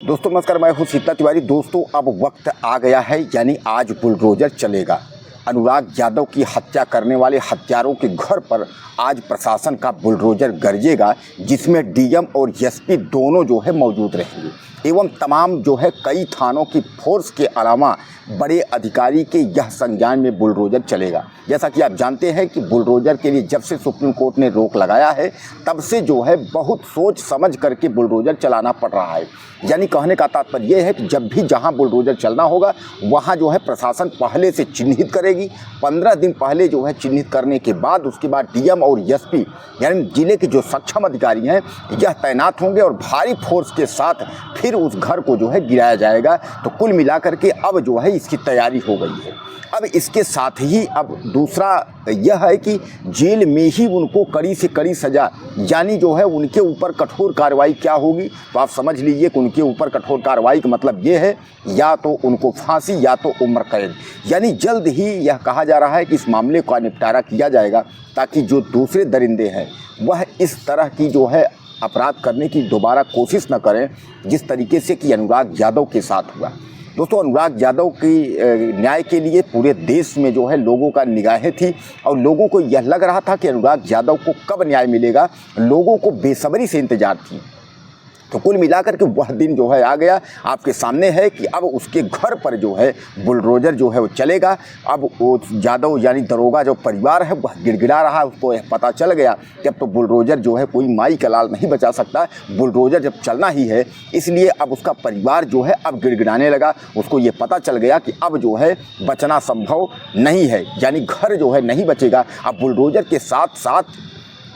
दोस्तों नमस्कार, मैं हूं सीता तिवारी। दोस्तों अब वक्त आ गया है, यानी आज बुलडोजर चलेगा। अनुराग यादव की हत्या करने वाले हत्यारों के घर पर आज प्रशासन का बुलडोजर गरजेगा, जिसमें डीएम और एसपी दोनों जो है मौजूद रहेंगे एवं तमाम जो है कई थानों की फोर्स के अलावा बड़े अधिकारी के यह संज्ञान में बुलडोजर चलेगा। जैसा कि आप जानते हैं कि बुलडोजर के लिए जब से सुप्रीम कोर्ट ने रोक लगाया है तब से जो है बहुत सोच समझ करके बुलडोजर चलाना पड़ रहा है। यानी कहने का तात्पर्य यह है कि जब भी जहां बुलडोजर चलना होगा वहां जो है प्रशासन पहले से चिन्हित करेगी। 15 दिन पहले जो है चिन्हित करने के बाद उसके बाद डीएम और एसपी यानी जिले के जो सक्षम अधिकारी हैं यह तैनात होंगे और भारी फोर्स के साथ फिर उस घर को जो है गिराया जाएगा। तो कुल मिलाकर के अब जो है इसकी तैयारी हो गई है। अब इसके साथ ही अब दूसरा यह है कि जेल में ही उनको कड़ी से कड़ी सज़ा, यानी जो है उनके ऊपर कठोर कार्रवाई क्या होगी, तो आप समझ लीजिए कि उनके ऊपर कठोर कार्रवाई का मतलब ये है या तो उनको फांसी या तो उम्र कैद। यानी जल्द ही यह कहा जा रहा है कि इस मामले का निपटारा किया जाएगा ताकि जो दूसरे दरिंदे हैं वह इस तरह की जो है अपराध करने की दोबारा कोशिश न करें, जिस तरीके से कि अनुराग यादव के साथ हुआ। दोस्तों अनुराग यादव की न्याय के लिए पूरे देश में जो है लोगों का निगाहें थी और लोगों को यह लग रहा था कि अनुराग यादव को कब न्याय मिलेगा। लोगों को बेसब्री से इंतजार थी। तो कुल मिलाकर के वह दिन जो है आ गया। आपके सामने है कि अब उसके घर पर जो है बुलडोजर जो है वो चलेगा। अब वो यादव यानी दरोगा जो परिवार है वह गिड़गिड़ा रहा है, उसको यह पता चल गया कि अब तो बुलडोजर जो है कोई माई का लाल नहीं बचा सकता, बुलडोजर जब चलना ही है, इसलिए अब उसका परिवार जो है अब गिड़गिड़ाने लगा। उसको ये पता चल गया कि अब जो है बचना संभव नहीं है, यानी घर जो है नहीं बचेगा। अब बुलडोजर के साथ साथ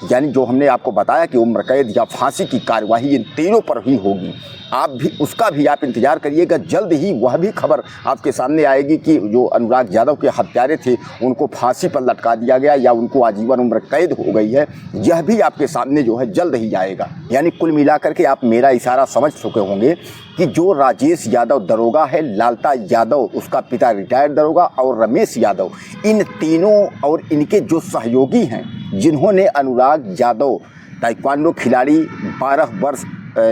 यानी जो हमने आपको बताया कि उम्र कैद या फांसी की कार्यवाही इन तीनों पर ही होगी। आप भी उसका भी आप इंतज़ार करिएगा। जल्द ही वह भी खबर आपके सामने आएगी कि जो अनुराग यादव के हत्यारे थे उनको फांसी पर लटका दिया गया या उनको आजीवन उम्र कैद हो गई है, यह भी आपके सामने जो है जल्द ही आएगा। यानी कुल मिलाकर के आप मेरा इशारा समझ चुके होंगे कि जो राजेश यादव दरोगा है, लालता यादव उसका पिता रिटायर्ड दरोगा और रमेश यादव, इन तीनों और इनके जो सहयोगी हैं जिन्होंने अनुराग यादव ताइक्वांडो खिलाड़ी 12 वर्ष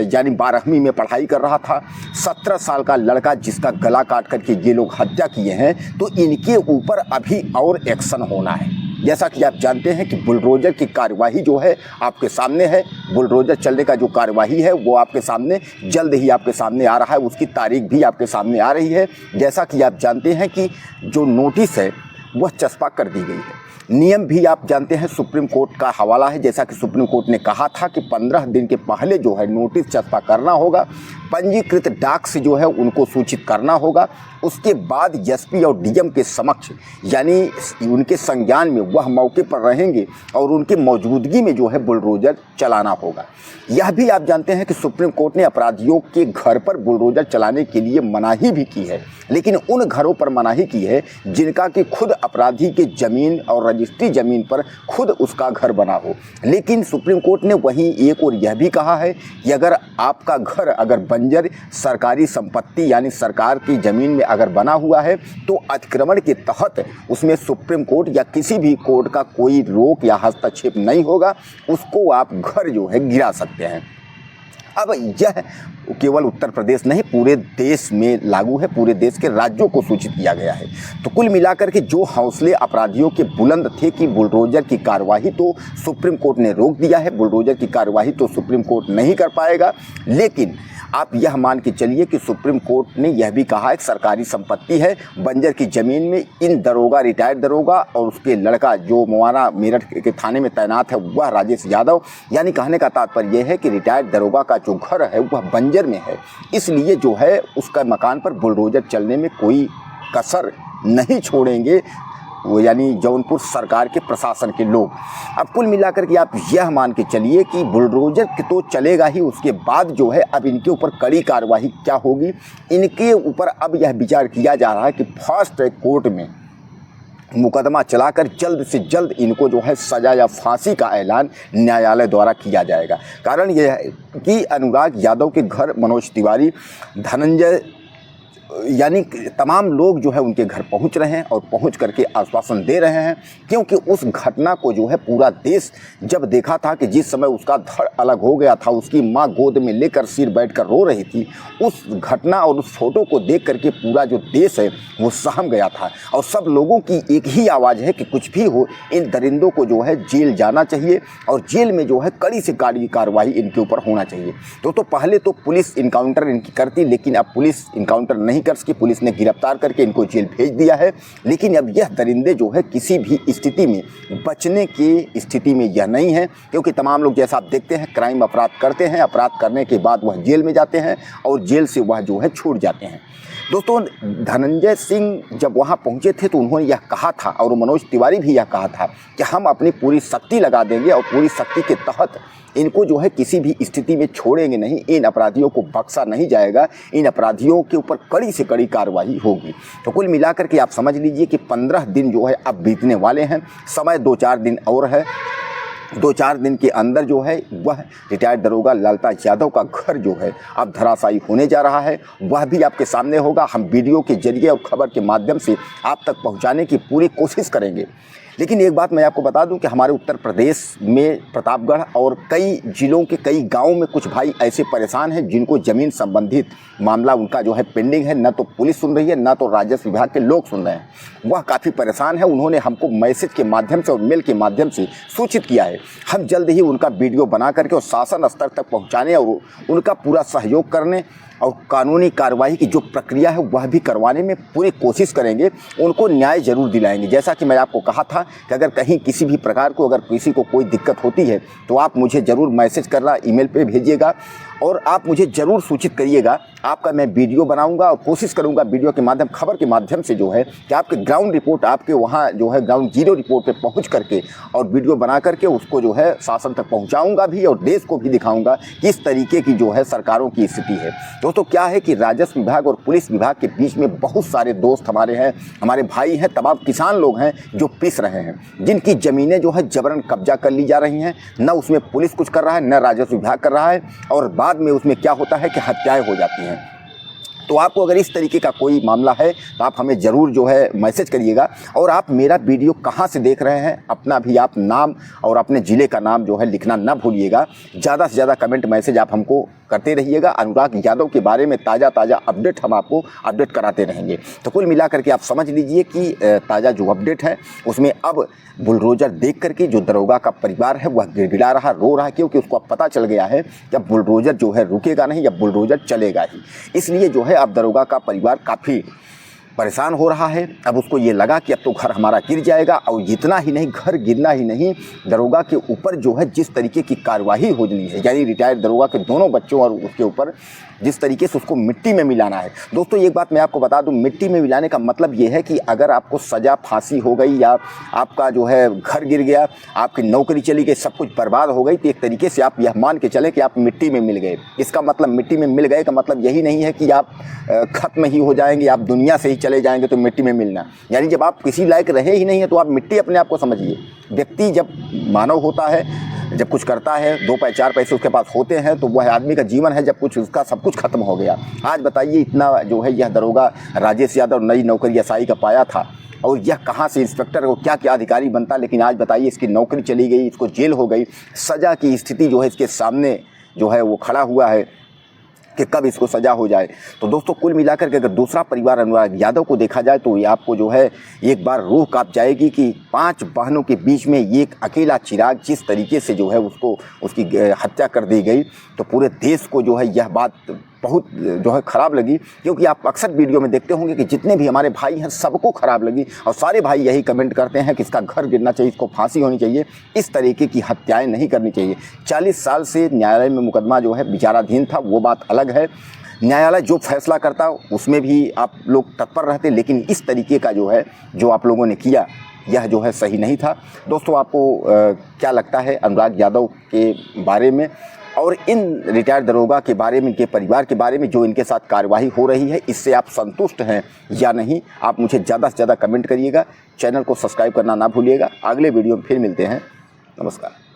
यानी 12वीं में पढ़ाई कर रहा था, 17 साल का लड़का जिसका गला काट करके ये लोग हत्या किए हैं, तो इनके ऊपर अभी और एक्शन होना है। जैसा कि आप जानते हैं कि बुलडोजर की कार्यवाही जो है आपके सामने है। बुलडोजर चलने का जो कार्यवाही है वो आपके सामने जल्द ही आपके सामने आ रहा है, उसकी तारीख भी आपके सामने आ रही है। जैसा कि आप जानते हैं कि जो नोटिस है वह चस्पा कर दी गई है। नियम भी आप जानते हैं सुप्रीम कोर्ट का हवाला है। जैसा कि सुप्रीम कोर्ट ने कहा था कि 15 दिन के पहले जो है नोटिस चस्पा करना होगा, पंजीकृत डाक से जो है उनको सूचित करना होगा। उसके बाद एसपी और डीएम के समक्ष यानी उनके संज्ञान में वह मौके पर रहेंगे और उनकी मौजूदगी में जो है बुलडोजर चलाना होगा। यह भी आप जानते हैं कि सुप्रीम कोर्ट ने अपराधियों के घर पर बुलडोजर चलाने के लिए मनाही भी की है, लेकिन उन घरों पर मनाही की है जिनका कि खुद अपराधी के ज़मीन और रजिस्ट्री ज़मीन पर खुद उसका घर बना हो। लेकिन सुप्रीम कोर्ट ने वहीं एक और यह भी कहा है कि अगर आपका घर अगर बंजर सरकारी संपत्ति यानी सरकार की ज़मीन में अगर बना हुआ है तो अतिक्रमण के तहत उसमें सुप्रीम कोर्ट या किसी भी कोर्ट का कोई रोक या हस्तक्षेप नहीं होगा, उसको आप घर जो है गिरा सकते हैं। अब यह केवल उत्तर प्रदेश नहीं पूरे देश में लागू है, पूरे देश के राज्यों को सूचित किया गया है। तो कुल मिलाकर के जो हौसले अपराधियों के बुलंद थे कि बुलडोजर की कार्यवाही तो सुप्रीम कोर्ट ने रोक दिया है, बुलडोजर की कार्यवाही तो सुप्रीम कोर्ट नहीं कर पाएगा, लेकिन आप यह मान के चलिए कि सुप्रीम कोर्ट ने यह भी कहा है कि सरकारी संपत्ति है बंजर की ज़मीन में इन दरोगा रिटायर्ड दरोगा और उसके लड़का जो मुआना मेरठ के थाने में तैनात है वह राजेश यादव, यानी कहने का तात्पर्य यह है कि रिटायर्ड दरोगा का जो घर है वह बंजर में है, इसलिए जो है उसका मकान पर बुलडोजर चलने में कोई कसर नहीं छोड़ेंगे वो यानी जौनपुर सरकार के प्रशासन के लोग। अब कुल मिलाकर के आप यह मान के चलिए कि बुलडोजर तो चलेगा ही, उसके बाद जो है अब इनके ऊपर कड़ी कार्रवाई क्या होगी। इनके ऊपर अब यह विचार किया जा रहा है कि फास्ट ट्रैक कोर्ट में मुकदमा चलाकर जल्द से जल्द इनको जो है सज़ा या फांसी का ऐलान न्यायालय द्वारा किया जाएगा। कारण यह है कि अनुराग यादव के घर मनोज तिवारी, धनंजय यानी तमाम लोग जो है उनके घर पहुंच रहे हैं और पहुंच करके आश्वासन दे रहे हैं, क्योंकि उस घटना को जो है पूरा देश जब देखा था कि जिस समय उसका धड़ अलग हो गया था, उसकी माँ गोद में लेकर सिर बैठकर रो रही थी, उस घटना और उस फोटो को देख करके पूरा जो देश है वो सहम गया था। और सब लोगों की एक ही आवाज़ है कि कुछ भी हो, इन दरिंदों को जो है जेल जाना चाहिए और जेल में जो है कड़ी से कड़ी कार्रवाई इनके ऊपर होना चाहिए। तो पहले तो पुलिस इनकाउंटर इनकी करती, लेकिन अब पुलिस इनकाउंटर नहीं कर सकी, पुलिस ने गिरफ्तार करके इनको जेल भेज दिया है। लेकिन अब यह दरिंदे जो है किसी भी स्थिति में बचने की स्थिति में यह नहीं है, क्योंकि तमाम लोग जैसा आप देखते हैं क्राइम अपराध करते हैं, अपराध करने के बाद वह जेल में जाते हैं और जेल से वह जो है छूट जाते हैं। दोस्तों, धनंजय सिंह जब वहाँ पहुँचे थे तो उन्होंने यह कहा था, और मनोज तिवारी भी यह कहा था कि हम अपनी पूरी शक्ति लगा देंगे और पूरी शक्ति के तहत इनको जो है किसी भी स्थिति में छोड़ेंगे नहीं, इन अपराधियों को बख्शा नहीं जाएगा, इन अपराधियों के ऊपर कड़ी से कड़ी कार्रवाई होगी। तो कुल मिलाकर के आप समझ लीजिए कि 15 दिन जो है अब बीतने वाले हैं, समय 2-4 दिन और है। 2-4 दिन के अंदर जो है वह रिटायर्ड दरोगा लालता यादव का घर जो है अब धराशायी होने जा रहा है। वह भी आपके सामने होगा। हम वीडियो के जरिए और खबर के माध्यम से आप तक पहुंचाने की पूरी कोशिश करेंगे। लेकिन एक बात मैं आपको बता दूं कि हमारे उत्तर प्रदेश में प्रतापगढ़ और कई जिलों के कई गांवों में कुछ भाई ऐसे परेशान हैं जिनको ज़मीन संबंधित मामला उनका जो है पेंडिंग है। न तो पुलिस सुन रही है, न तो राजस्व विभाग के लोग सुन रहे हैं। वह काफ़ी परेशान है। उन्होंने हमको मैसेज के माध्यम से और मेल के माध्यम से सूचित किया है। हम जल्द ही उनका वीडियो बना करके और शासन स्तर तक पहुँचाने और उनका पूरा सहयोग करने और कानूनी कार्रवाई की जो प्रक्रिया है वह भी करवाने में पूरी कोशिश करेंगे, उनको न्याय जरूर दिलाएंगे। जैसा कि मैं आपको कहा था कि अगर कहीं किसी भी प्रकार को अगर किसी को कोई दिक्कत होती है तो आप मुझे ज़रूर मैसेज करना, ईमेल पे भेजिएगा और आप मुझे ज़रूर सूचित करिएगा। आपका मैं वीडियो बनाऊंगा और कोशिश करूंगा वीडियो के माध्यम, खबर के माध्यम से जो है कि आपके ग्राउंड रिपोर्ट, आपके वहाँ जो है ग्राउंड जीरो रिपोर्ट पे पहुँच करके और वीडियो बना करके उसको जो है शासन तक पहुँचाऊँगा भी और देश को भी दिखाऊँगा किस तरीके की जो है सरकारों की स्थिति है। दोस्तों, क्या है कि राजस्व विभाग और पुलिस विभाग के बीच में बहुत सारे दोस्त हमारे हैं, हमारे भाई हैं, तमाम किसान लोग हैं जो पिस रहे हैं, जिनकी ज़मीनें जो है जबरन कब्जा कर ली जा रही हैं। न उसमें पुलिस कुछ कर रहा है, न राजस्व विभाग कर रहा है, और बाद में उसमें क्या होता है कि हत्याएं हो जाती हैं। तो आपको अगर इस तरीके का कोई मामला है तो आप हमें ज़रूर जो है मैसेज करिएगा। और आप मेरा वीडियो कहाँ से देख रहे हैं, अपना भी आप नाम और अपने ज़िले का नाम जो है लिखना ना भूलिएगा। ज़्यादा से ज़्यादा कमेंट मैसेज आप हमको करते रहिएगा। अनुराग यादव के बारे में ताज़ा अपडेट हम आपको अपडेट कराते रहेंगे। तो कुल मिलाकर के आप समझ लीजिए कि ताज़ा जो अपडेट है उसमें अब बुलडोजर देख करके जो दरोगा का परिवार है वह गिड़गिड़ा रहा, रो रहा है, क्योंकि उसको अब पता चल गया है कि अब बुलडोजर जो है रुकेगा नहीं, अब बुलडोजर चलेगा ही। इसलिए जो है अब दरोगा का परिवार काफ़ी परेशान हो रहा है। अब उसको ये लगा कि अब तो घर हमारा गिर जाएगा, और इतना ही नहीं, घर गिरना ही नहीं, दरोगा के ऊपर जो है जिस तरीके की कार्रवाई होनी है, यानी रिटायर्ड दरोगा के दोनों बच्चों और उसके ऊपर जिस तरीके से उसको मिट्टी में मिलाना है। दोस्तों, एक बात मैं आपको बता दूं, मिट्टी में मिलाने का मतलब ये है कि अगर आपको सज़ा, फांसी हो गई या आपका जो है घर गिर गया, आपकी नौकरी चली गई, सब कुछ बर्बाद हो गई, तो एक तरीके से आप यह मान के चलें कि आप मिट्टी में मिल गए। इसका मतलब मिट्टी में मिल गए का मतलब यही नहीं है कि आप ख़त्म ही हो जाएंगे, आप दुनिया से ही चले जाएंगे। तो मिट्टी में मिलना यानी जब आप किसी लायक रहे ही नहीं है तो आप मिट्टी अपने आप को समझिए। व्यक्ति जब मानव होता है, जब कुछ करता है, 2-4 पैसे उसके पास होते हैं, तो वह आदमी का जीवन है जब कुछ उसका सब कुछ खत्म हो गया। आज बताइए, इतना जो है यह दरोगा राजेश यादव नई नौकरी एसआई का पाया था, और यह कहाँ से इंस्पेक्टर को क्या क्या अधिकारी बनता, लेकिन आज बताइए इसकी नौकरी चली गई, इसको जेल हो गई, सज़ा की स्थिति जो है इसके सामने जो है वो खड़ा हुआ है कि कब इसको सज़ा हो जाए। तो दोस्तों, कुल मिलाकर के अगर दूसरा परिवार अनुराग यादव को देखा जाए तो ये आपको जो है एक बार रूह कांप जाएगी कि 5 बहनों के बीच में ये एक अकेला चिराग जिस तरीके से जो है उसकी हत्या कर दी गई, तो पूरे देश को जो है यह बात बहुत जो है ख़राब लगी। क्योंकि आप अक्सर वीडियो में देखते होंगे कि जितने भी हमारे भाई हैं सबको ख़राब लगी, और सारे भाई यही कमेंट करते हैं कि इसका घर गिरना चाहिए, इसको फांसी होनी चाहिए, इस तरीके की हत्याएं नहीं करनी चाहिए। 40 साल से न्यायालय में मुकदमा जो है विचाराधीन था, वो बात अलग है। न्यायालय जो फैसला करता उसमें भी आप लोग तत्पर रहते, लेकिन इस तरीके का जो है जो आप लोगों ने किया यह जो है सही नहीं था। दोस्तों, आपको क्या लगता है अनुराग यादव के बारे में और इन रिटायर्ड दरोगा के बारे में, इनके परिवार के बारे में जो इनके साथ कार्रवाई हो रही है, इससे आप संतुष्ट हैं या नहीं? आप मुझे ज़्यादा से ज़्यादा कमेंट करिएगा। चैनल को सब्सक्राइब करना ना भूलिएगा। अगले वीडियो में फिर मिलते हैं। नमस्कार।